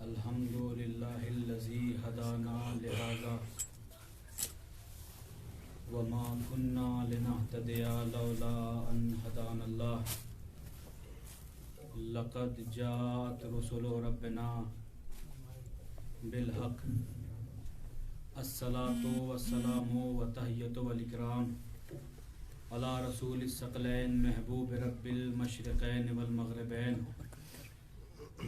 الحمدللہ الذی ہدانا لہذا وما كنا لنهتدي لولا ان هدانا الله لقد جاءت رسل ربنا بالحق الصلاة والسلام والتحیۃ والاکرام علی رسول الثقلین محبوب رب المشرقین والمغربین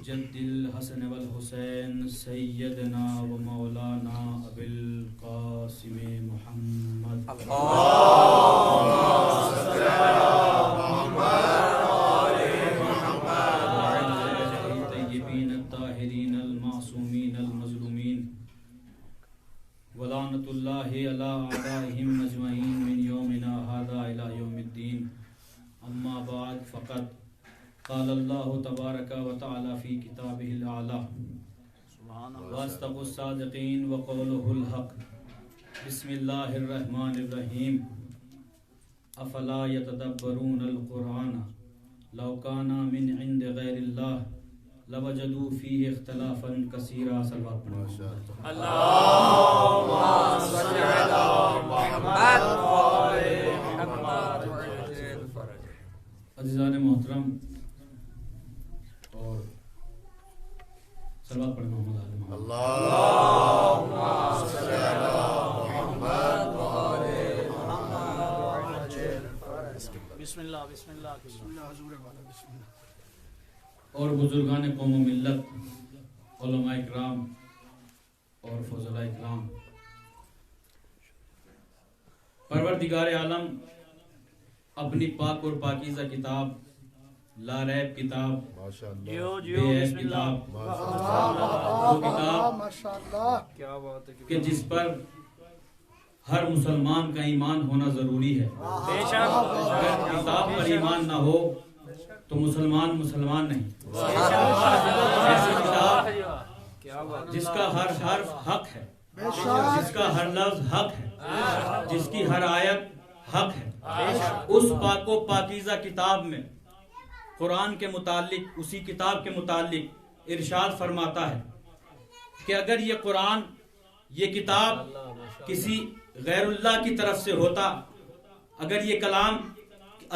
جد الحسن والحسین سیدنا و مولانا ابی القاسم محمد اللهم صل علی محمد طیبین الطاہرین المعصومین المظلومین ولعنۃ اللہ علی اعدائہم اجمعین من یومنا ھذا الی یوم الدین اما بعد فقط قال اللہ تبارک و تعالی فی کتابہ الاعلی واصدق الصادقین وقولہ الحق بسم اللہ الرحمن الرحیم افلا یتدبرون القرآن لو کان من عند غیر اللہ لوجدوا فیہ اختلافا کثیرا. صلوات پڑھیں. اللهم صل علی محمد عزیزان محترم اور صلوات پڑھیں محمد آل محمد. اللهم صل علی محمد بسم اللہ بسم اللہ بسم اللہ حضور والا بسم اللہ. اور بزرگان قوم و ملت، علماء اکرام اور فضلاء اکرام، پروردگار عالم اپنی پاک اور پاکیزہ کتاب، لا ریب کتاب، بے عیب کتاب، وہ کتاب کہ جس پر ہر مسلمان کا ایمان ہونا ضروری ہے. اگر کتاب پر ایمان نہ ہو تو مسلمان نہیں. ایسی کتاب جس کا ہر حرف حق ہے، جس کا ہر لفظ حق ہے، جس کی ہر آیت حق ہے، اس پاک و پاکیزہ کتاب میں قرآن کے متعلق، اسی کتاب کے متعلق ارشاد فرماتا ہے کہ اگر یہ قرآن، یہ کتاب کسی غیر اللہ کی طرف سے ہوتا، اگر یہ کلام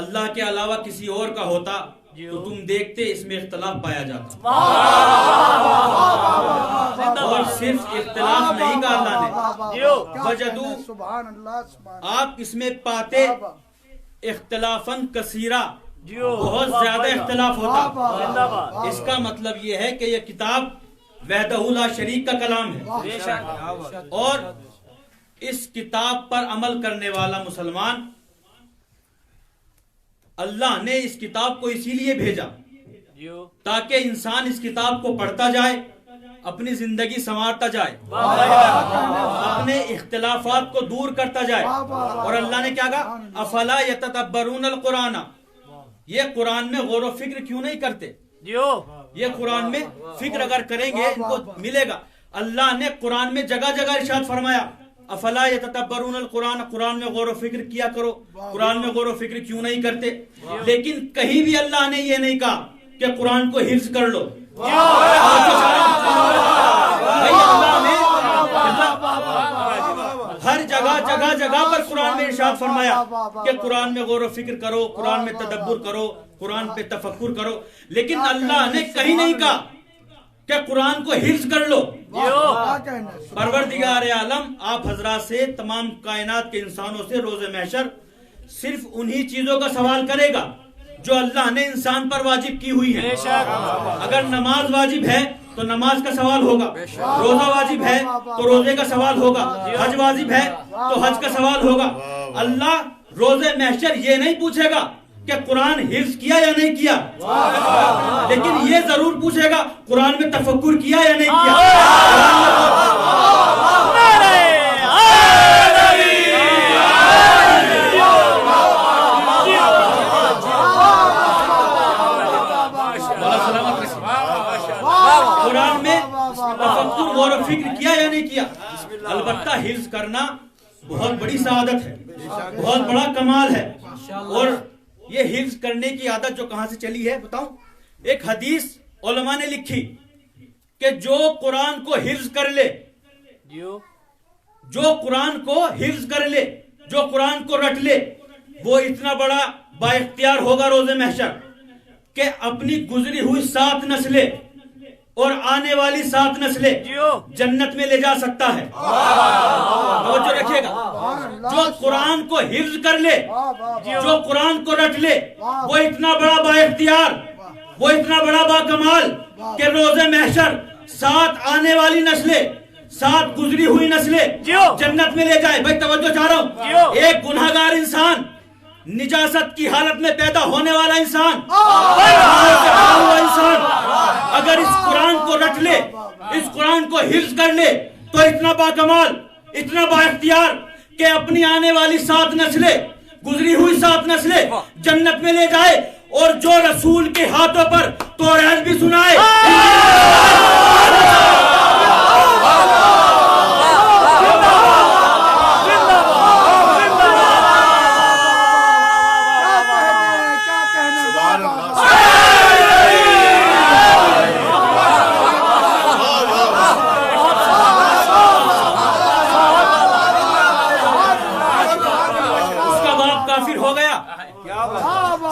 اللہ کے علاوہ کسی اور کا ہوتا تو تم دیکھتے اس میں اختلاف پایا جاتا. اور صرف اختلاف نہیں کہا اللہ نے، وجدو، آپ اس میں پاتے اختلافاً کثیرا، بہت زیادہ اختلاف ہوتا. اس کا مطلب یہ ہے کہ یہ کتاب وحدہ لا شریک کا کلام ہے، اور اس کتاب پر عمل کرنے والا مسلمان، اللہ نے اس کتاب کو اسی لیے بھیجا تاکہ انسان اس کتاب کو پڑھتا جائے، اپنی زندگی سنوارتا جائے، اپنے اختلافات کو دور کرتا جائے. اور اللہ نے کیا کہا؟ افلا یتدبرون القرآن، یہ قرآن میں غور و فکر کیوں نہیں کرتے؟ یہ قرآن میں فکر اگر کریں گے ان کو ملے گا. اللہ نے قرآن میں جگہ جگہ ارشاد فرمایا افلا یتدبرون القرآن، قرآن میں غور و فکر کیا کرو. قرآن میں غور و فکر کیوں نہیں کرتے؟ لیکن کہیں بھی اللہ نے یہ نہیں کہا کہ قرآن کو حفظ کر لو. اللہ نے ہر جگہ پر قرآن میں ارشاد فرمایا کہ قرآن میں غور و فکر کرو، قرآن میں تدبر کرو، قرآن پہ تفکر کرو. لیکن اللہ نے کہیں نہیں کہا کہ قرآن کو حفظ کر لو. پروردگار عالم آپ حضرات سے، تمام کائنات کے انسانوں سے روز محشر صرف انہی چیزوں کا سوال کرے گا جو اللہ نے انسان پر واجب کی ہوئی ہے. اگر نماز واجب ہے تو نماز کا سوال ہوگا، روزہ واجب ہے تو روزے کا سوال ہوگا، حج واجب ہے تو حج کا سوال ہوگا. اللہ روز محشر یہ نہیں پوچھے گا کہ قرآن حفظ کیا یا نہیں کیا، لیکن یہ ضرور پوچھے گا قرآن میں تفکر کیا یا نہیں کیا. قرآن میں تفکر غور و فکر کیا یا نہیں کیا. البتہ حفظ کرنا بہت بڑی سعادت ہے، بہت بڑا کمال ہے. اور یہ حفظ کرنے کی عادت جو کہاں سے چلی ہے بتاؤں؟ ایک حدیث علماء نے لکھی کہ جو قرآن کو حفظ کر لے، جو قرآن کو حفظ کر لے، جو قرآن کو رٹ لے، وہ اتنا بڑا با اختیار ہوگا روز محشر کہ اپنی گزری ہوئی 7 نسلیں اور آنے والی 7 نسلیں جنت میں لے جا سکتا ہے۔ توجہ رکھیے گا، جو قرآن کو حفظ کر لے، جو قرآن کو رٹ لے، وہ اتنا بڑا با اختیار، وہ اتنا بڑا با کمال کہ روز محشر 7 آنے والی نسلیں، 7 گزری ہوئی نسلیں جنت میں لے جائے۔ بھائی توجہ چاہ رہا ہوں، ایک گناہگار انسان، نجاست کی حالت میں پیدا ہونے والا انسان، اگر اس قرآن کو رٹ لے، اس قرآن کو حفظ کر لے، تو اتنا با کمال، اتنا با اختیار کہ اپنی آنے والی 7 نسلیں، گزری ہوئی 7 نسلیں جنت میں لے جائے، اور جو رسول کے ہاتھوں پر توریت بھی سنائے۔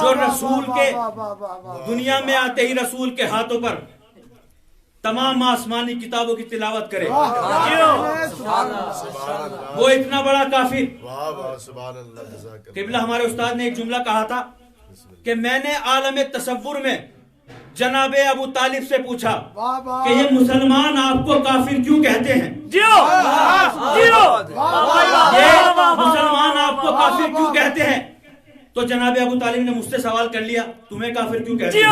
جو رسول کے دنیا میں آتے ہی رسول کے ہاتھوں پر تمام آسمانی کتابوں کی تلاوت کرے، وہ اتنا بڑا کافر۔ قبلہ ہمارے استاد نے ایک جملہ کہا تھا کہ میں نے عالم تصور میں جناب ابو طالب سے پوچھا کہ یہ مسلمان آپ کو کافر کیوں کہتے ہیں؟ یہ مسلمان آپ کو کافر کیوں کہتے ہیں؟ تو جناب ابو طالب نے مجھ سے سوال کر لیا، تمہیں کافر کیوں کہتے ہیں؟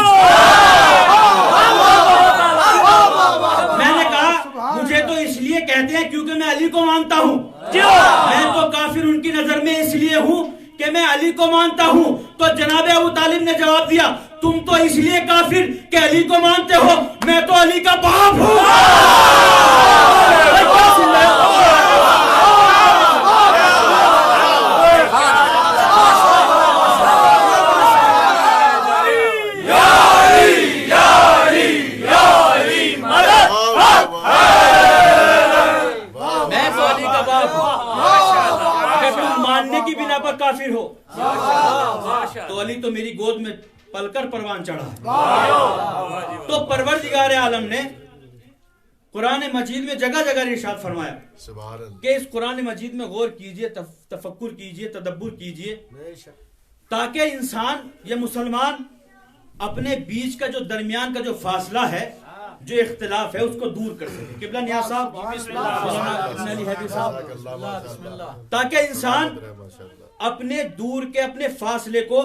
میں نے کہا مجھے تو اس لیے کہتے ہیں کیونکہ میں علی کو مانتا ہوں، میں تو کافر ان کی نظر میں اس لیے ہوں کہ میں علی کو مانتا ہوں۔ تو جناب ابو طالب نے جواب دیا، تم تو اس لیے کافر کہ علی کو مانتے ہو، میں تو علی کا باپ ہوں۔ کی بنا پر کافر ہو تو علی تو میری گود میں پل کر پروان چڑھا ہے۔ تو پروردگار عالم نے قرآن مجید میں جگہ جگہ ارشاد فرمایا کہ اس قرآن مجید میں غور کیجئے، تفکر کیجئے، تدبر کیجئے، تاکہ انسان، یہ مسلمان، اپنے بیچ کا جو درمیان کا جو فاصلہ ہے، جو اختلاف ہے، اس کو دور کر سکے۔ قبلہ نیاز صاحب، تاکہ انسان اپنے دور کے اپنے فاصلے کو،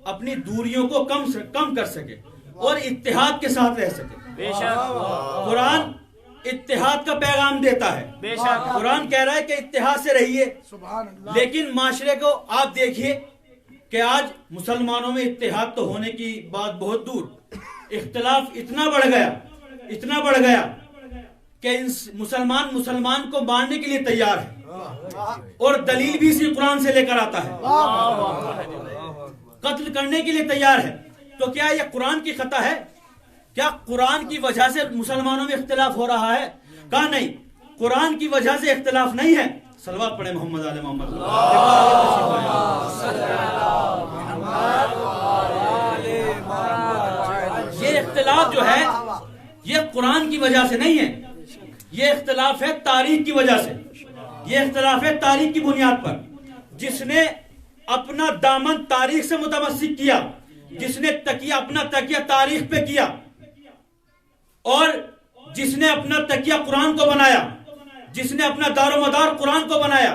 اپنی دوریوں کو کم کر سکے اور اتحاد کے ساتھ رہ سکے۔ قرآن اتحاد کا پیغام دیتا ہے، قرآن کہہ رہا ہے کہ اتحاد سے رہیے، لیکن معاشرے کو آپ دیکھیے کہ آج مسلمانوں میں اتحاد تو ہونے کی بات بہت دور، اختلاف اتنا بڑھ گیا کہ مسلمان کو مارنے کے لیے تیار ہے، اور دلیل بھی اسی قرآن سے لے کر آتا ہے، قتل کرنے کے لیے تیار ہے۔ تو کیا یہ قرآن کی خطا ہے؟ کیا قرآن کی وجہ سے مسلمانوں میں اختلاف ہو رہا ہے؟ کہا نہیں، قرآن کی وجہ سے اختلاف نہیں ہے۔ صلوات پڑھیں محمد آل محمد۔ یہ اختلاف جو ہے یہ قرآن کی وجہ سے نہیں ہے، یہ اختلاف ہے تاریخ کی وجہ سے، یہ اختلاف ہے تاریخ کی بنیاد پر۔ جس نے اپنا دامن تاریخ سے متمسک کیا، جس نے اپنا تکیہ تاریخ پہ کیا، اور جس نے اپنا تکیہ قرآن کو بنایا، جس نے اپنا دار و مدار قرآن کو بنایا،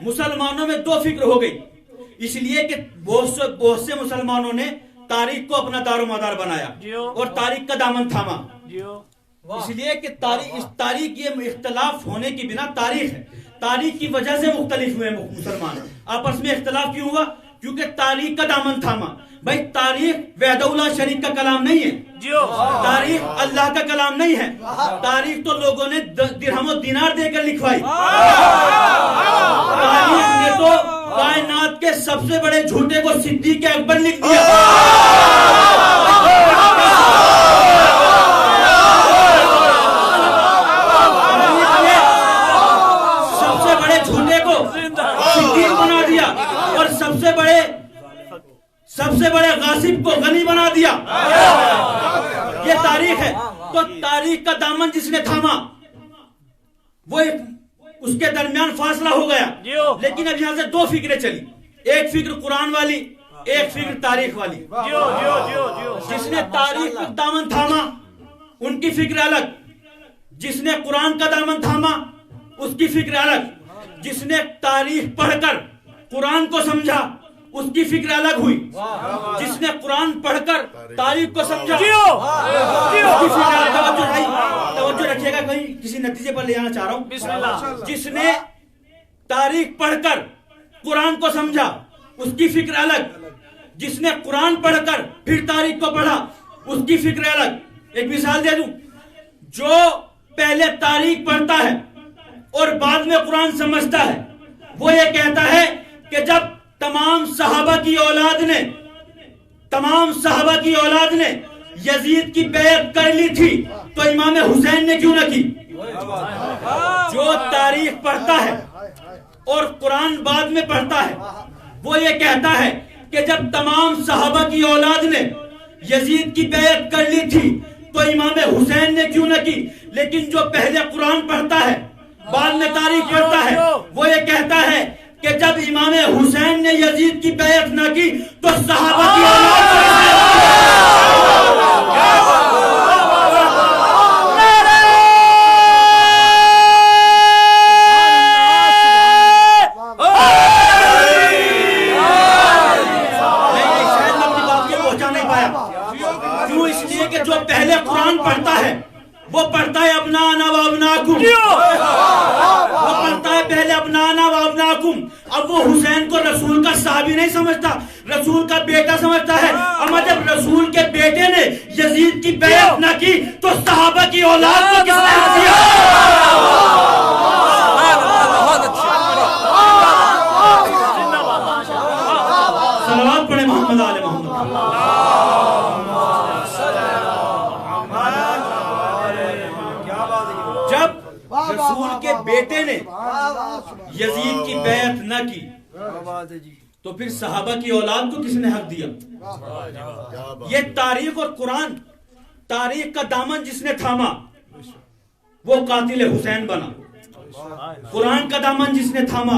مسلمانوں میں دو فکر ہو گئی، اس لیے کہ بہت سے مسلمانوں نے تاریخ کو اپنا دار و مدار بنایا اور تاریخ کا دامن تھاما، اس لیے کہ تاریخ یہ اختلاف ہونے کی بنا تاریخ ہے، تاریخ کی وجہ سے مختلف ہوئے مسلمان، آپس میں اختلاف کیوں ہوا؟ کیونکہ تاریخ کا دامن تھاما۔ بھائی تاریخ وحدہ اللہ شریک کا کلام نہیں ہے، تاریخ اللہ کا کلام نہیں ہے، تاریخ تو لوگوں نے درہم و دینار دے کر لکھوائی، تاریخ نے تو کائنات کے سب سے بڑے جھوٹے کو صدیق اکبر لکھ دیا۔ تاریخ ہے تو تاریخ کا دامن جس نے تھاما وہ اس کے درمیان فاصلہ ہو گیا. لیکن اب یہاں سے دو فکریں چلی, ایک فکر قرآن والی, ایک فکر تاریخ والی. جس نے تاریخ کا دامن تھاما ان کی فکر الگ, جس نے قرآن کا دامن تھاما اس کی فکر الگ, جس نے تاریخ پڑھ کر قرآن کو سمجھا اس کی فکر الگ ہوئی, جس نے قرآن پڑھ کر تاریخ کو سمجھا اس کی فکر الگ. توجہ رکھیے گا, کہیں کسی نتیجے پر لے جانا چاہ رہا ہوں. جس نے تاریخ پڑھ کر قرآن کو سمجھا اس کی فکر الگ, جس نے قرآن پڑھ کر پھر تاریخ کو پڑھا اس کی فکر الگ. ایک مثال دے دوں, جو پہلے تاریخ پڑھتا ہے اور بعد میں قرآن سمجھتا ہے وہ یہ کہتا ہے کہ جب تمام صحابہ کی اولاد نے یزید کی بیعت کر لی تھی تو امام حسین نے کیوں نہ کی. جو تاریخ پڑھتا ہے اور قرآن بعد میں پڑھتا ہے وہ یہ کہتا ہے کہ جب تمام صحابہ کی اولاد نے یزید کی بیعت کر لی تھی تو امام حسین نے کیوں نہ کی. لیکن جو پہلے قرآن پڑھتا ہے بعد میں تاریخ پڑھتا ہے وہ یہ کہتا ہے کہ جب امام حسین نے یزید کی بیعت نہ کی تو صحابہ کی پہلے قرآن پڑھتا ہے وہ پڑھتا ہے ابنانا و ابناکم, وہ پڑھتا ہے پہلے ابنانا و ابناکم. اب وہ حسین کو رسول کا صحابی نہیں سمجھتا, رسول کا بیٹا سمجھتا ہے. اما جب رسول کے بیٹے نے یزید کی بیعت نہ کی تو صحابہ کی اولاد کو کس نے دیا؟ صلوات پڑھیں محمد آل محمد. رسول کے بیٹے نے یزید کی بیعت نہ کی تو پھر صحابہ کی اولاد کو کس نے حق دیا؟ یہ تاریخ اور قرآن, تاریخ کا دامن جس نے تھاما وہ قاتل حسین بنا, قرآن کا دامن جس نے تھاما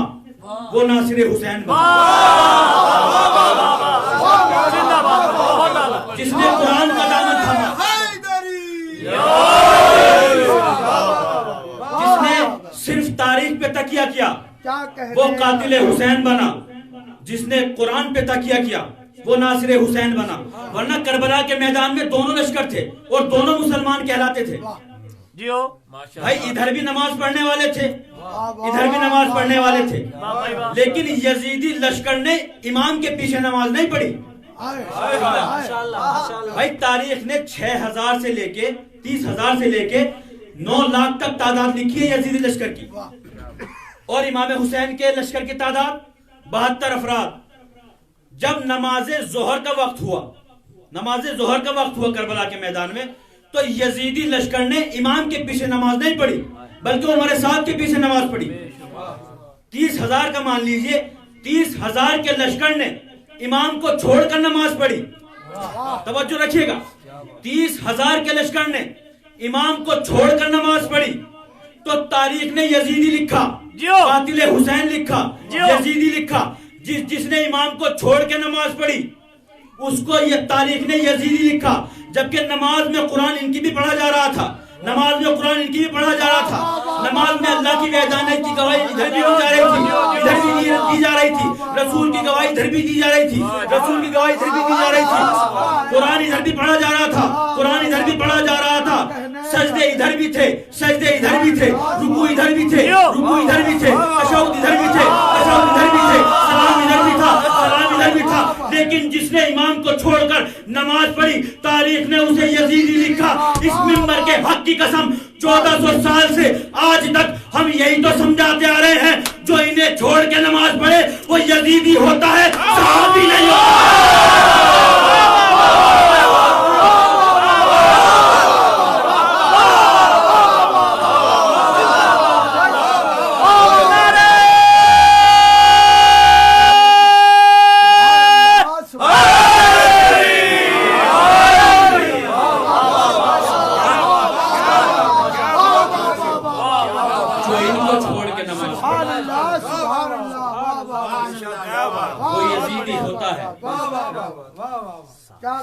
وہ ناصر حسین بنا. جس نے قرآن کا دامن تھاما, جس نے صرف تاریخ پہ تکیہ کیا وہ قاتل حسین بنا, جس نے قرآن پہ تکیہ کیا وہ ناصر حسین بنا. ورنہ کربلا کے میدان میں دونوں لشکر تھے اور دونوں مسلمان کہلاتے تھے. بھائی ادھر بھی نماز پڑھنے والے تھے, ادھر بھی نماز پڑھنے والے تھے, لیکن یزیدی لشکر نے امام کے پیچھے نماز نہیں پڑھی. بھائی تاریخ نے 6,000 سے لے کے 30,000 سے لے کے 9 لاکھ تک تعداد لکھی ہے یزیدی لشکر کی, اور امام حسین کے لشکر کی تعداد 72 افراد. جب نماز ظہر کا وقت ہوا کربلا کے میدان میں تو یزیدی لشکر نے امام کے پیچھے نماز نہیں پڑھی بلکہ عمر صاحب کے پیچھے نماز پڑھی. 30,000 کا مان لیجئے, 30,000 کے لشکر نے امام کو چھوڑ کر نماز پڑھی. توجہ رکھیے گا, 30,000 کے لشکر نے امام کو چھوڑ کر نماز پڑھی تو تاریخ نے یزیدی لکھا, قاتل حسین لکھا, یزیدی لکھا. جس نے امام کو چھوڑ کے نماز پڑھی اس کو یہ تاریخ نے یزیدی لکھا. جبکہ نماز میں قرآن ان کی بھی پڑھا جا رہا تھا, نماز میں قرآن ان کی بھی پڑھا جا رہا تھا, نماز میں اللہ کی وحدانیت کی گواہی ادھر بھی دی جا رہی تھی, ادھر بھی دی جا رہی تھی, رسول کی گواہی ادھر بھی دی جا رہی تھی, رسول کی گواہی ادھر بھی دی جا رہی تھی, قرآن ادھر بھی پڑھا جا رہا تھا, قرآن ادھر بھی پڑھا جا رہا تھا. سجدے ادھر بھی تھے, سجدے ادھر بھی تھے, رکوع ادھر بھی تھے, رکوع ادھر بھی تھے, تشہد ادھر بھی تھے, تشہد ادھر بھی تھے, سلام ادھر بھی تھا, سلام ادھر بھی تھا. لیکن جس نے امام کو چھوڑ کر نماز پڑھی تاریخ نے اسے یزیدی لکھا. اس منبر کے حق کی قسم 1400 سال سے آج تک ہم یہی تو سمجھاتے آ رہے ہیں, جو انہیں چھوڑ کے نماز پڑھے وہ یزیدی ہوتا ہے, صحابی نہیں ہوتا.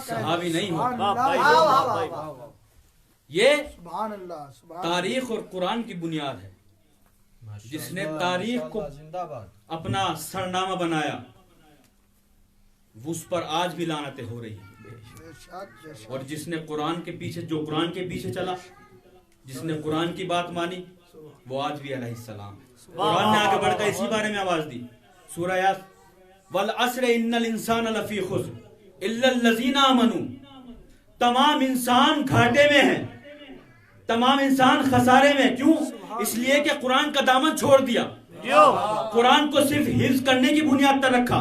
صحابی نہیں ہو. یہ تاریخ اور قرآن کی بنیاد ہے. جس نے تاریخ کو اپنا سرنامہ بنایا اس پر آج بھی لعنتیں ہو رہی ہیں. اور جس نے قرآن کے پیچھے چلا, جس نے قرآن کی بات مانی, وہ آج بھی علیہ السلام ہے. قرآن نے آگے بڑھ کر اسی بارے میں آواز دی. سورہ یاس والعصر ان الانسان لفی خسر الا الذین آمنوا. تمام انسان گھاٹے میں ہیں, تمام انسان خسارے میں. کیوں؟ اس لیے کہ قرآن کا دامن چھوڑ دیا. قرآن کو صرف حفظ کرنے کی بنیاد پر رکھا,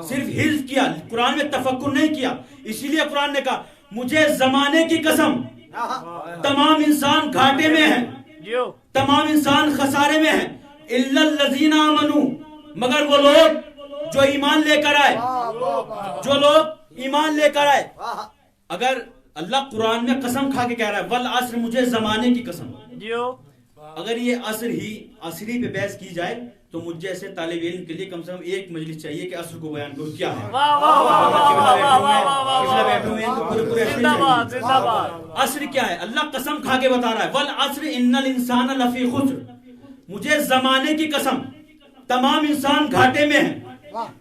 صرف حفظ کیا, قرآن میں تفکر نہیں کیا. اسی لیے قرآن نے کہا مجھے زمانے کی قسم تمام انسان گھاٹے میں ہیں, تمام انسان خسارے میں ہیں. الا الذین آمنوا, مگر وہ لوگ جو ایمان لے کر آئے, جو لوگ ایمان لے کر آئے. اگر اللہ قرآن میں قسم کھا کے کہہ رہا ہے والعصر, مجھے زمانے کی قسم, اگر یہ عصری پہ بحث کی جائے تو مجھ جیسے طالب علم کے لیے کم سے کم ایک مجلس چاہیے کہ عصر کو بیان کرو کیا ہے. عصر کیا ہے؟ اللہ قسم کھا کے بتا رہا ہے والعصر ان الانسان لفی خسر, مجھے زمانے کی قسم تمام انسان گھاٹے میں ہیں,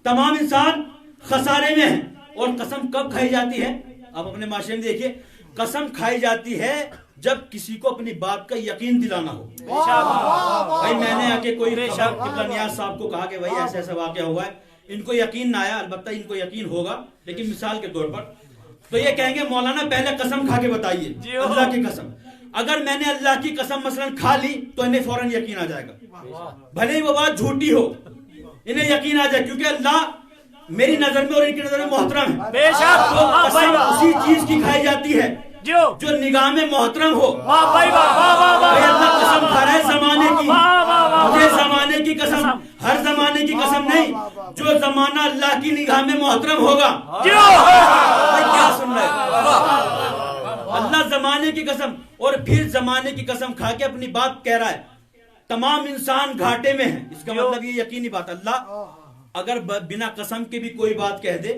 تمام انسان خسارے میں ہیں. اور قسم کب کھائی جاتی ہے؟ آپ اپنے معاشرے میں دیکھیے, قسم کھائی جاتی ہے جب کسی کو اپنی بات کا یقین دلانا ہو. بھائی میں نے آ کے کوئی قبلہ نیاز صاحب کو کہا کہ بھائی ایسا ایسا واقعہ ہوا ہے, ان کو یقین نہ آیا, البتہ ان کو یقین ہوگا لیکن مثال کے طور پر, تو یہ کہیں گے مولانا پہلے قسم کھا کے بتائیے اللہ کی قسم. اگر میں نے اللہ کی قسم مثلا کھا لی تو انہیں فوراً یقین آ جائے گا, بھلے ہی وہ بات جھوٹی ہو, انہیں یقین آ جائے, کیونکہ اللہ میری نظر میں اور ان کی نظر میں محترم ہے. تو قسم اسی چیز کی کھائی جاتی ہے جو نگاہ میں محترم ہو. اللہ قسم کھا رہا ہے زمانے کی, مجھے زمانے کی قسم, ہر زمانے کی قسم نہیں, جو زمانہ اللہ کی نگاہ میں محترم ہوگا. کیا سن رہے اللہ زمانے کی قسم, اور پھر زمانے کی قسم کھا کے اپنی بات کہہ رہا ہے تمام انسان گھاٹے میں ہیں. اس کا مطلب یہ یقینی بات, اللہ اگر بنا قسم کے بھی کوئی بات کہہ دے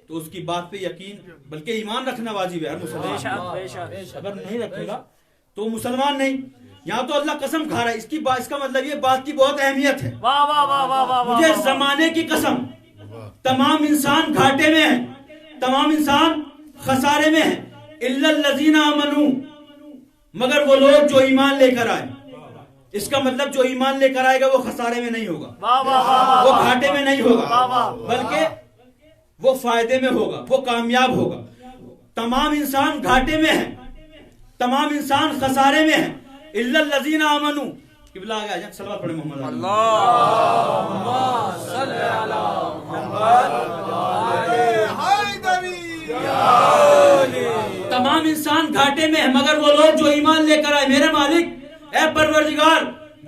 تو اس کی بات پہ یقین بلکہ ایمان رکھنا واجب ہے ہر مسلمان. اگر نہیں رکھے گا تو مسلمان نہیں. یہاں تو اللہ قسم کھا رہا ہے, اس کا مطلب یہ بات کی بہت اہمیت ہے. مجھے زمانے کی قسم تمام انسان گھاٹے میں ہیں, تمام انسان خسارے میں ہیں. الا الذین آمنوا, مگر وہ لوگ جو ایمان لے کر آئے. اس کا مطلب جو ایمان لے کر آئے گا وہ خسارے میں نہیں ہوگا, وہ گھاٹے میں نہیں ہوگا, بلکہ وہ فائدے میں ہوگا, وہ کامیاب ہوگا. تمام انسان گھاٹے میں ہیں, تمام انسان خسارے میں ہیں. الا الذین آمنوا. قبلہ آگے آجائیں, صلوات پڑھیں محمد. اللہم صلی علی محمد. تمام انسان گھاٹے میں ہیں مگر وہ لوگ جو ایمان لے کر آئے. میرے مالک اے پروردگار,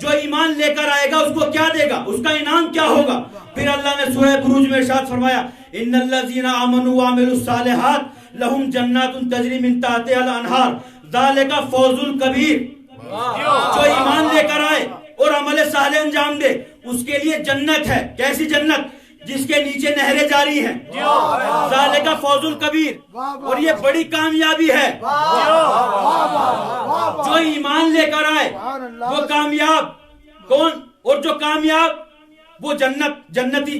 جو ایمان لے کر آئے گا اس کو کیا دے گا, اس کا انعام کیا ہوگا؟ پھر اللہ نے سورہ بروج میں ارشاد فرمایا ان الذین آمنوا وعملوا الصالحات لہم جنات تجری من تحتها الانہار ذالک فوز الکبیر. جو ایمان لے کر آئے اور عمل صالح انجام دے اس کے لیے جنت ہے. کیسی جنت؟ جس کے نیچے نہریں جاری ہیں. ذالک فوز الکبیر, اور یہ بڑی کامیابی ہے. جو ایمان لے کر آئے وہ کامیاب. کون؟ اور جو کامیاب وہ جنتی.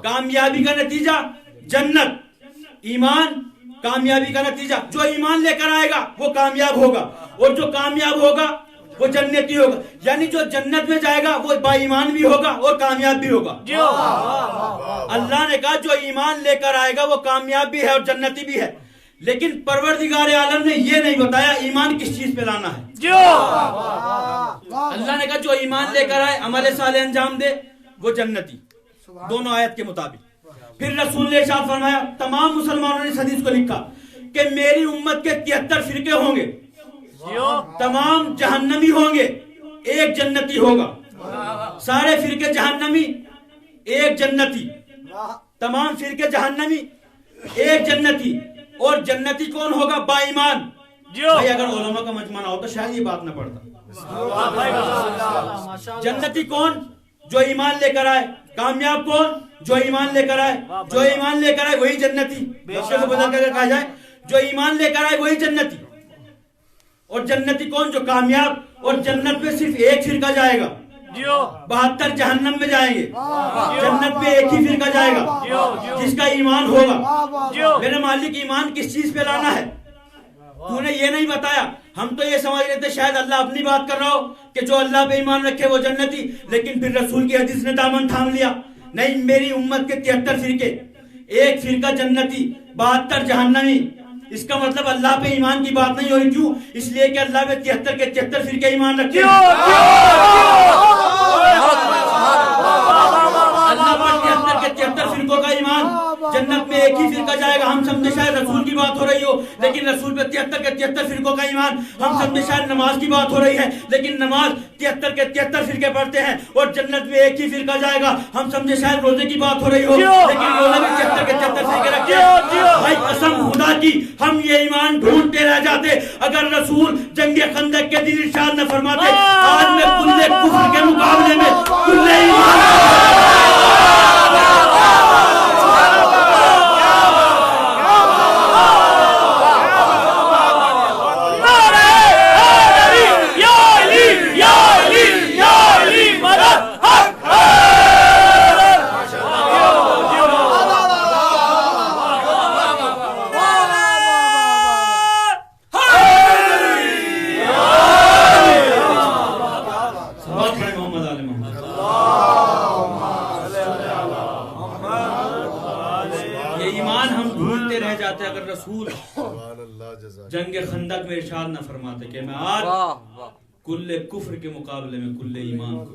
کامیابی کا نتیجہ جنت, ایمان کامیابی کا نتیجہ. جو ایمان لے کر آئے گا وہ کامیاب ہوگا, اور جو کامیاب ہوگا وہ جنتی ہوگا. یعنی جو جنت میں جائے گا وہ با ایمان بھی ہوگا اور کامیاب بھی ہوگا. اللہ نے کہا جو ایمان لے کر آئے گا وہ کامیاب بھی ہے اور جنتی بھی ہے. لیکن پروردگار عالم نے یہ نہیں بتایا ایمان کس چیز پہ لانا ہے. اللہ نے کہا جو ایمان لے کر آئے عمل صالح انجام دے وہ جنتی, دونوں آیت کے مطابق. پھر رسول نے ارشاد فرمایا, تمام مسلمانوں نے اس حدیث کو لکھا کہ میری امت کے 73 فرقے ہوں گے, تمام جہنمی ہوں گے, ایک جنتی ہوگا. سارے فرقے جہنمی, ایک جنتی. تمام فرقے جہنمی, ایک جنتی. اور جنتی کون ہوگا؟ با ایمان. بھائی اگر علماء کا مجمع نہ ہوتا شاید یہ بات نہ پڑتا. جنتی کون؟ جو ایمان لے کر آئے کامیاب کون؟ جو ایمان لے کر آئے، جو ایمان لے کر آئے وہی جنتی. بچے کو بدل کر کہا جائے جو ایمان لے کر آئے وہی جنتی. اور جنتی کون؟ جو کامیاب. اور جنت میں صرف ایک فرقہ جائے گا، 72 جہنم میں جائیں گے. جنت میں ایک ہی فرقہ جائے گا جس کا ایمان ہوگا. میرے مالک ایمان کس چیز پہ لانا ہے؟ تو نے یہ نہیں بتایا. ہم تو یہ سمجھ رہے تھے شاید اللہ اپنی بات کر رہا ہو کہ جو اللہ پہ ایمان رکھے وہ جنتی، لیکن پھر رسول کی حدیث نے دامن تھام لیا. نہیں، میری امت کے 73 فرقے، ایک فرقہ جنتی، 72 جہنمی. اس کا مطلب اللہ پہ ایمان کی بات نہیں ہوئی. کیوں؟ اس لیے کہ اللہ پہ 73 کے 73 فرقے ایمان رکھتے ہیں. اللہ پر 73 کے 73 فرقوں کا ایمان. جنت میں ایک ہی فرقہ جائے گا. ہم سمجھے شاید رسول کی بات ہو رہی ہو، لیکن رسول پہ 73 کے 73 فرقوں کا ایمان. ہم سمجھے شاید نماز کی بات ہو رہی ہے، لیکن نماز 73 کے 73 فرقے پڑھتے ہیں اور جنت میں ایک ہی فرقہ جائے گا. ہم سمجھے شاید روزے کی بات ہو رہی ہو، لیکن روزے میں 73 کے 73 فرقے رکھتے ہیں. بھائی قسم خدا کی ہم یہ ایمان ڈھونڈتے رہ جاتے اگر رسول جنگ خندق کے دن ارشاد نہ فرماتے آج میں کل کفر کے مقابلے میں کل ایمان. اگر رسول جنگ خندق میں ارشاد نہ فرماتے کہ میں آج کل کفر کے مقابلے میں کل ایمان کو.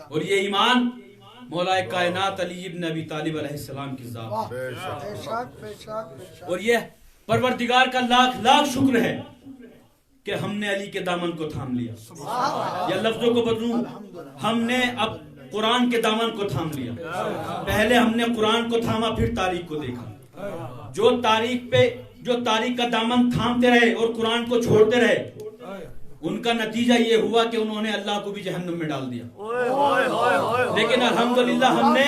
اور یہ ایمان مولا کائنات علی ابن ابی طالب علیہ السلام کی ذات. اور یہ پروردگار کا لاکھ لاکھ شکر ہے کہ ہم نے علی کے دامن کو تھام لیا. یا لفظوں کو بدلوں، ہم نے اب قرآن کے دامن کو تھام لیا. پہلے ہم نے قرآن کو تھاما، پھر تاریخ کو دیکھا. جو تاریخ کا دامن تھامتے رہے اور قرآن کو چھوڑتے رہے، ان کا نتیجہ یہ ہوا کہ انہوں نے اللہ کو بھی جہنم میں ڈال دیا. لیکن الحمدللہ ہم نے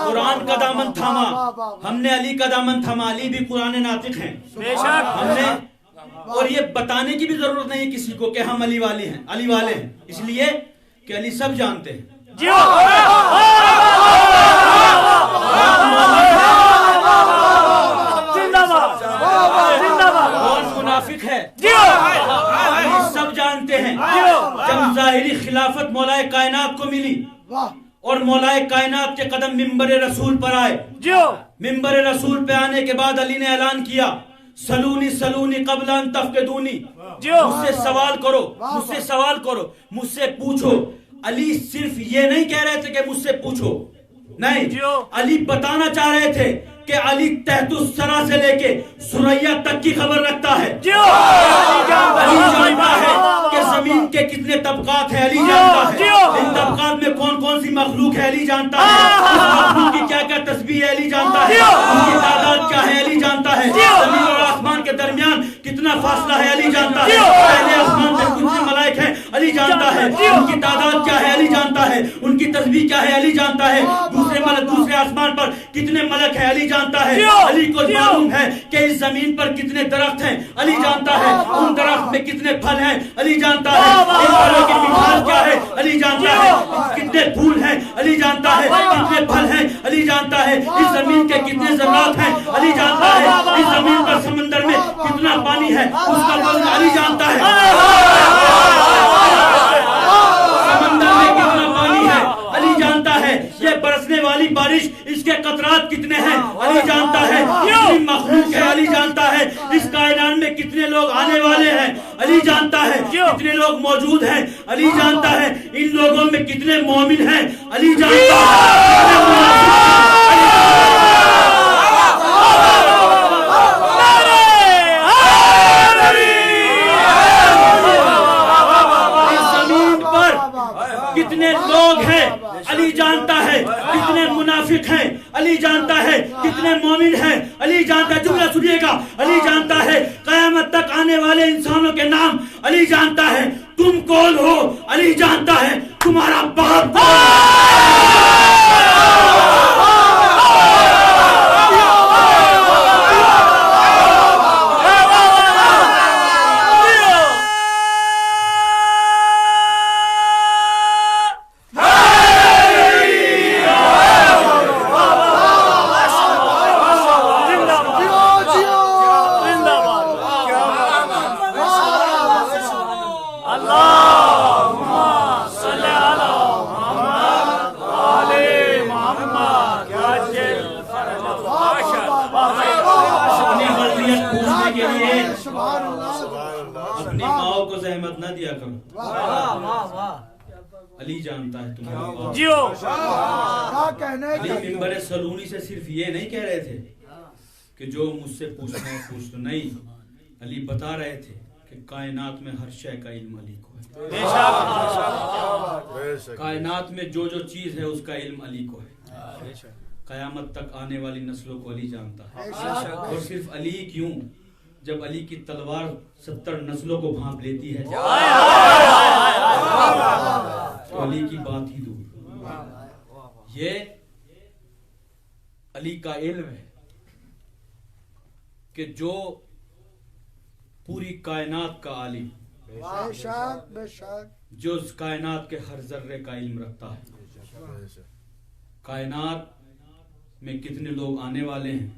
قرآن کا دامن تھاما، ہم نے علی کا دامن تھاما. علی بھی قرآن ناطق ہیں ہم نے. اور یہ بتانے کی بھی ضرورت نہیں ہے کسی کو کہ ہم علی والے ہیں، علی والے ہیں، اس لیے کہ علی سب جانتے ہیں. کون منافق ہے سب جانتے ہیں. جب ظاہری خلافت مولا کائنات کو ملی اور مولا کائنات کے قدم منبر رسول پر آئے، منبر رسول پہ آنے کے بعد علی نے اعلان کیا سلونی سلونی قبل ان تفقدونی، مجھ سے سوال کرو، مجھ سے سوال کرو، مجھ سے پوچھو. علی صرف یہ نہیں کہہ رہے تھے کہ مجھ سے پوچھو، نہیں، علی بتانا چاہ رہے تھے کہ علی تحت الثری سے لے کے ثریا تک کی خبر رکھتا ہے. علی جانتا ہے کہ زمین کے کتنے طبقات ہیں، علی جانتا ہے ان طبقات میں کون کون سی مخلوق ہے، علی جانتا ہے اس مخلوق کی کیا کیا تسبیح ہے، علی جانتا ہے ان کی تعداد کیا ہے، علی جانتا ہے زمین اور آسمان کے درمیان کتنا فاصلہ ہے، علی جانتا ہے پہلے آسمان میں کتنے ملائک ہیں، علی جانتا ہے ان کی تعداد کیا ہے، علی جانتا ہے ان کی تسبیح کیا ہے، علی جانتا ہے دوسرے آسمان پر کتنے ملک ہیں، علی جانتا ہے. علی کو معلوم ہے کہ اس زمین پر کتنے درخت ہیں، علی جانتا ہے ان درخت میں کتنے پھل ہیں، علی جانتا ہے ان پھلوں کی مٹھاس کیا ہے، علی جانتا ہے کتنے پھول ہیں، علی جانتا ہے کتنے پھل ہیں، علی جانتا ہے اس زمین کے کتنے ذرات ہیں، علی جانتا ہے اس زمین پر سمندر میں کتنا پانی ہے اس کا وزن علی جانتا ہے، سمندر میں کتنا پانی ہے علی جانتا ہے، یہ برسنے والی بارش اس کے قطرات کتنے ہیں علی جانتا ہے، کتنی مخلوق ہے علی جانتا ہے، اس کائنات میں کتنے لوگ آنے والے ہیں علی جانتا ہے، کتنے لوگ موجود ہیں علی جانتا ہے، ان لوگوں میں کتنے مومن ہیں علی جانتا ہے. کتنے لوگ ہیں علی جانتا ہے، کتنے منافق ہیں علی جانتا ہے، کتنے مومن ہیں علی جانتا ہے. جملہ سنیے گا، علی جانتا ہے قیامت تک آنے والے انسانوں کے نام علی جانتا ہے. تم کون کون ہو؟ علی جانتا ہے تمہارا باپ اپنی ماں کو زحمت نہ دیا کرو. علی جانتا ہے تمہارا علی ممبر سلونی سے صرف یہ نہیں کہہ رہے تھے کہ جو مجھ سے پوچھنا ہے پوچھ. نہیں، علی بتا رہے تھے کہ کائنات میں ہر شے کا علم علی کو ہے. کائنات میں جو جو چیز ہے اس کا علم علی کو ہے. قیامت تک آنے والی نسلوں کو علی جانتا ہے. اور صرف علی کیوں، جب علی کی تلوار 70 نسلوں کو بھانپ لیتی ہے تو علی کی بات ہی دور. یہ علی کا علم ہے کہ جو پوری کائنات کا عالم، جو اس کائنات کے ہر ذرے کا علم رکھتا ہے. کائنات میں کتنے لوگ آنے والے ہیں،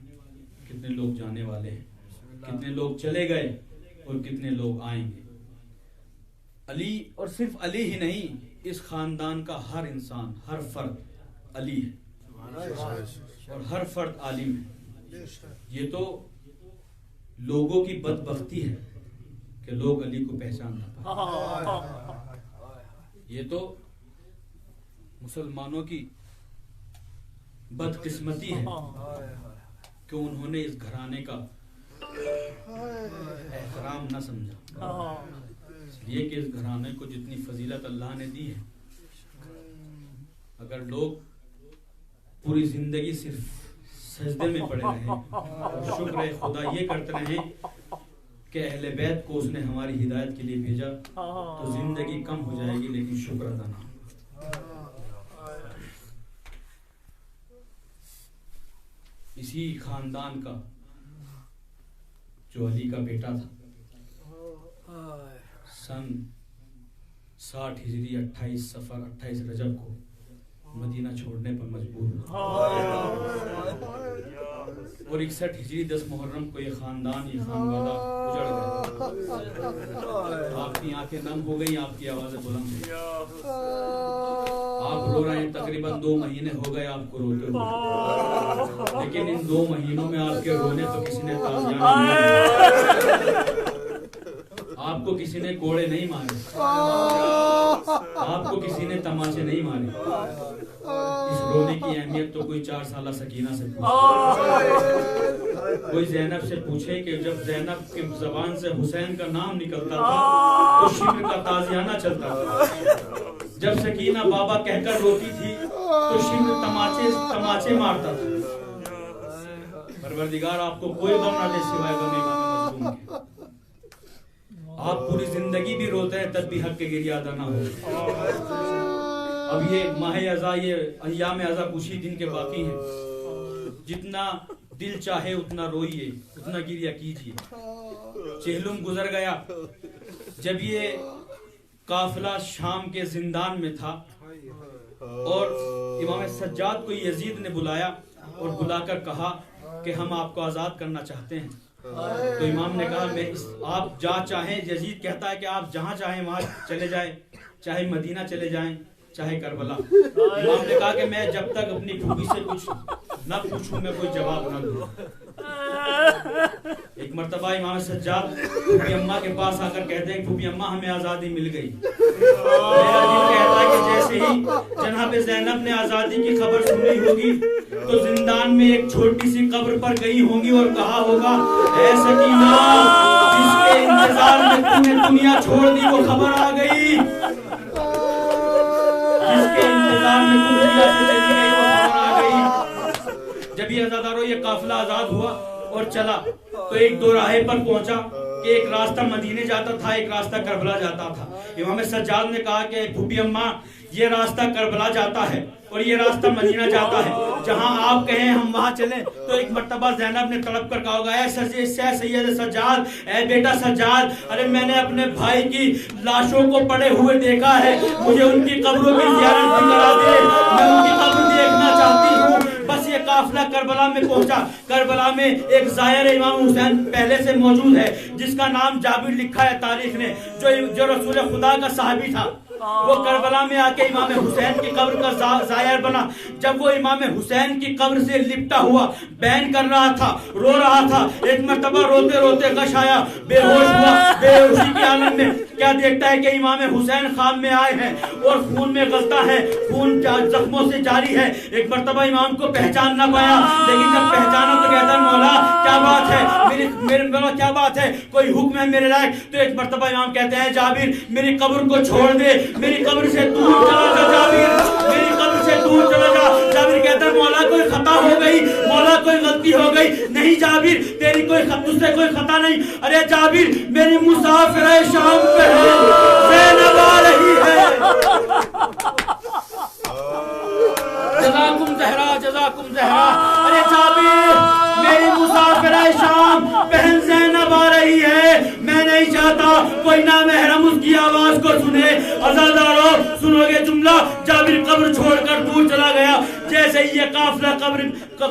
کتنے لوگ جانے والے ہیں، کتنے لوگ چلے گئے اور کتنے لوگ آئیں گے. علی، اور صرف علی ہی نہیں، اس خاندان کا ہر انسان، ہر فرد علی ہے اور ہر فرد عالم ہے. یہ تو لوگوں کی بدبختی ہے کہ لوگ علی کو پہچان نہ پائیں. یہ تو مسلمانوں کی بدقسمتی ہے کہ انہوں نے اس گھرانے کا احترام نہ سمجھا. یہ کہ اس گھرانے کو جتنی فضیلت اللہ نے دی ہے، اگر لوگ پوری زندگی صرف سجدے میں پڑے رہیں اور شکر خدا یہ کرتے رہیں کہ اہل بیت کو اس نے ہماری ہدایت کے لیے بھیجا، تو زندگی کم ہو جائے گی لیکن شکر ادا نہ. اسی خاندان کا جو علی کا بیٹا تھا، سن 60 ہجری 28 صفر 28 رجب کو مدینہ چھوڑنے پر مجبور ہوا اور 61 ہجری 10 محرم کو یہ خاندان، یہ خانوادہ اجڑ گیا. آپ کی آنکھیں نم ہو گئی، آپ کی آوازیں بلند ہوئی، آپ رو رہے ہیں. تقریباً 2 مہینے ہو گئے آپ کو روتے ہوئے، لیکن ان 2 مہینوں میں آپ کے رونے پر کسی نے تازیانہ نہیں، آپ کو کسی نے کوڑے نہیں مارے، آپ کو کسی نے تماچے نہیں مارے. اس رونے کی اہمیت تو کوئی 4 سالہ سکینہ سے پوچھے، کوئی زینب سے پوچھے کہ جب زینب کی زبان سے حسین کا نام نکلتا تھا تو شبر کا تازیانہ چلتا تھا. جب سکینہ بابا کہہ کر روتی تھی تو شبر تماچے مارتا تھا. پروردگار آپ کو کوئی غم نہ دے سوائے غم امام مظلوم کے. آپ پوری زندگی بھی روتے ہیں تب بھی حق کے گریہ ادا نہ ہو. اب یہ ماہ عزا، یہ ایام عزا کچھ ہی دن کے باقی ہیں. جتنا دل چاہے اتنا روئیے، اتنا گریہ کیجیے. چہلم گزر گیا. جب یہ قافلہ شام کے زندان میں تھا اور امام سجاد کو یزید نے بلایا اور بلا کر کہا کہ ہم آپ کو آزاد کرنا چاہتے ہیں، تو امام نے کہا آپ جہاں چاہیں. یزید کہتا ہے کہ آپ جہاں چاہیں وہاں چلے جائیں، چاہے مدینہ چلے جائیں چاہے کربلا. امام نے کہا کہ میں جب تک اپنی پھوپھی سے کچھ نہ پوچھوں میں کوئی جواب نہ دوں. ایک مرتبہ امام سجاد پھوپھی اماں کے پاس آ کر کہتے ہیں پھوپھی اماں ہمیں آزادی مل گئی. میرا دل کہتا ہے کہ جیسے ہی جناب زینب نے آزادی کی خبر سنی ہوگی تو زندان میں ایک چھوٹی سی قبر پر گئی ہوں گی اور کہا ہوگا اے سکینہ، جس کے انتظار میں تم نے دنیا چھوڑ دی وہ خبر آ گئی، جس کے انتظار میں تم دنیا سے چلی گئی وہ خبر آ گئی. جب یہ عزاداروں یہ قافلہ آزاد ہوا اور چلا تو ایک 2 راہے پر پہنچا کہ ایک راستہ مدینے جاتا تھا، ایک راستہ کربلا جاتا تھا. امام سجاد نے کہا کہ پھوپھی اماں یہ راستہ کربلا جاتا ہے اور یہ راستہ مدینہ جاتا ہے، جہاں آپ کہیں ہم وہاں چلیں. تو ایک مرتبہ زینب نے تڑپ کر کہا ہوگا، اے سید سجاد، اے بیٹا سجاد، ارے میں نے اپنے بھائی کی لاشوں کو پڑے ہوئے دیکھا ہے، مجھے ان کی قبروں کی زیارت بھی کرا دے، میں ان کی قبر دیکھنا چاہتی ہوں. بس یہ قافلہ کربلا میں پہنچا. کربلا میں ایک زائر امام حسین پہلے سے موجود ہے جس کا نام جابر لکھا ہے تاریخ نے، جو رسول خدا کا صحابی تھا. وہ کربلا میں آ کے امام حسین کی قبر کا زائر بنا. جب وہ امام حسین کی قبر سے لپٹا ہوا بین کر رہا تھا، رو رہا تھا، ایک مرتبہ روتے روتے غش آیا، بے ہوش ہوا. بے ہوشی کے عالم میں کیا دیکھتا ہے کہ امام حسین خواب میں آئے ہیں اور خون میں غلطہ ہے، خون زخموں سے جاری ہے. ایک مرتبہ امام کو پہچان نہ پایا، لیکن جب پہچانا تو کہتا ہے مولا کیا بات ہے، میرے مولا کیا بات ہے، کوئی حکم ہے میرے لائق. تو ایک مرتبہ امام کہتے ہیں جابر میری قبر کو چھوڑ دے، میری قبر سے دور چلا جا جابر، میری قبر سے دور چلا جا. جابر کہتا ہے مولا کوئی خطا ہو گئی، مولا کوئی غلطی ہو گئی. نہیں جابر تیری کوئی تجھ سے کوئی خطا نہیں. ارے جابر میری مسافر شام پہ ہے، زینب آ رہی ہے. جزاکم زہرا جزاکم زہرا. ارے جابر میری مسافر شام بہن زینب آ رہی ہے، میں نہیں چاہتا کوئی نامحرم اس کی آواز کو سنے. عزادارو سنو گے جملہ. جابر قبر چھوڑ کر دور چلا گیا. جیسے ہی یہ قافلہ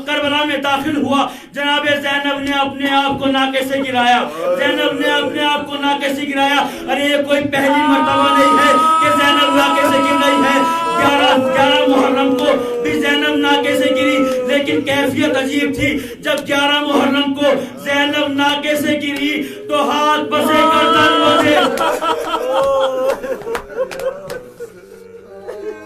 کربلا میں داخل ہوا، جناب زینب نے اپنے آپ کو ناکے سے گرایا. زینب نے اپنے آپ کو ناکے سے گرایا. ارے یہ کوئی پہلی مرتبہ نہیں ہے کہ زینب ناکے سے گر رہی ہے. 11 محرم کو بھی زینب ناکے سے گری، لیکن کیفیت عجیب تھی. جب 11 محرم کو زینب ناکے سے گری تو ہاتھ بسے گردن بسے،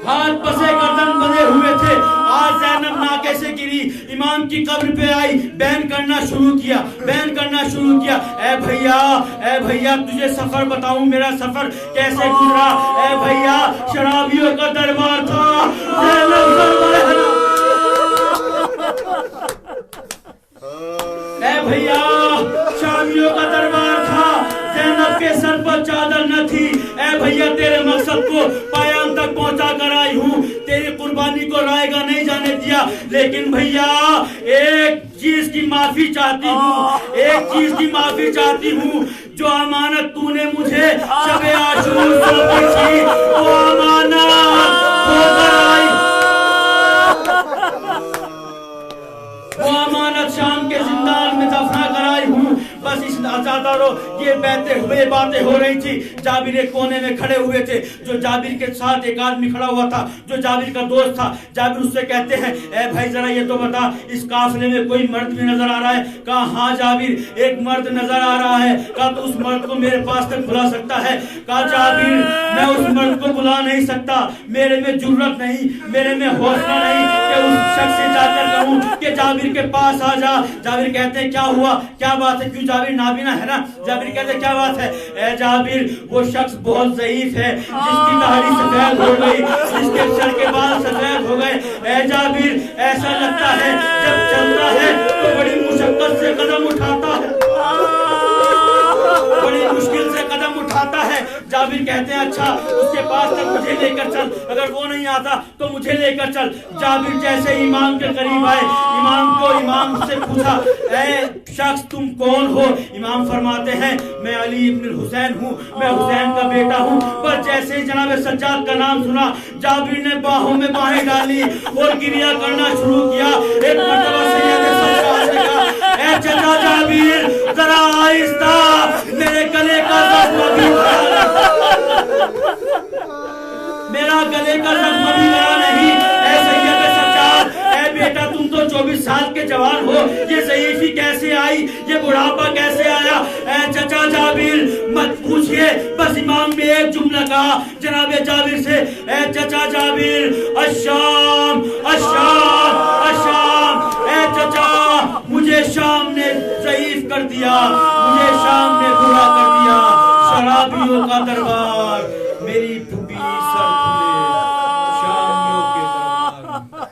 ہاتھ بسے گردن بندے ہوئے تھے. آج زینب ناکے سے گری، امام کی قبر پہ آئی، بیان کرنا شروع کیا، بیان کرنا شروع کیا. اے بھیا تجھے سفر بتاؤں، میرا سفر کیسے گزرا. اے بھیا شرابیوں کا دربار تھا، زینب اے بھیا شامیوں کا دربار تھا، زینب کے سر پر چادر نہ تھی. اے بھیا تیرے مقصد کو پایان تک پہنچا کر آئی ہوں، تیری قربانی کو رائے گا نہیں جانے دیا. لیکن بھیا ایک چیز کی معافی چاہتی ہوں، ایک چیز کی معافی چاہتی ہوں. جو امانت تو نے مجھے شب عاشور سونپی تھی وہ امانت ہو کر آئی، وہ امانت شام کے زندان میں دفنا کر آئی ہوں. بس اس عزادارو یہ باتیں ہو رہی تھی. جابر ایک کونے میں کھڑے ہوئے تھے. جو جابر کے ساتھ ایک آدمی کھڑا ہوا تھا جو جابر کا دوست تھا. جابر اس سے کہتے ہیں اے بھائی ذرا یہ تو بتا اس قافلے میں کوئی مرد بھی نظر آ رہا ہے. کہا ہاں جابر ایک مرد نظر آ رہا ہے. کہا تو اس مرد کو میرے پاس تک بلا سکتا ہے. کہا جابر میں اس مرد کو بلا نہیں سکتا، میرے میں جرت نہیں، میرے میں حوصلہ نہیں کہ اس شخص سے جا کر کہوں کہ جابر کے پاس آ جا. جابر کہتے ہیں کیا ہوا، کیا بات ہے، کیوں جابر نابینا ہے نا. جابر کہتے ہیں کیا بات ہے. اے جابر وہ شخص بہت ضعیف ہے جس کی داڑھی سفید ہو گئی، جس کے سر کے بال سفید ہو گئے. اے جابر ایسا لگتا ہے جب چلتا ہے تو بڑی مشقت سے قدم اٹھاتا ہے، بڑی مشکل سے قدم اٹھاتا ہے. جابر کہتے ہیں اچھا اس کے پاس تک مجھے لے کر چل، اگر وہ نہیں آتا تو مجھے لے کر چل. جابر جیسے امام کے قریب آئے، امام سے پوچھا اے شخص تم کون ہو. امام فرماتے ہیں میں علی ابن الحسین ہوں، میں حسین کا بیٹا ہوں. پر جیسے ہی جناب سجاد کا نام سنا جابر نے باہوں میں باہیں ڈالی اور گریہ کرنا شروع کیا. ایک مرتبہ سید سجاد نے کہا اے چچا جابر ذرا آہستہ، میرے گلے کا زخم بھی میرا گلے کا زخم بھی بڑا نہیں. اے سید سجاد، اے بیٹا تم تو 24 سال کے جوان ہو، یہ ضعیفی کیسے آئی، یہ بڑھاپا کیسے آیا. اے چچا جابر مت پوچھئے، بس امام نے ایک جملہ کہا جناب جابر سے اے چچا جابر الشام الشام الشام. اے چچا مجھے شام نے ضعیف کر دیا، مجھے شام نے برا کر دیا. شرابیوں کا دربار میری پھوپھی سر کھلے، شامیوں کے دربار.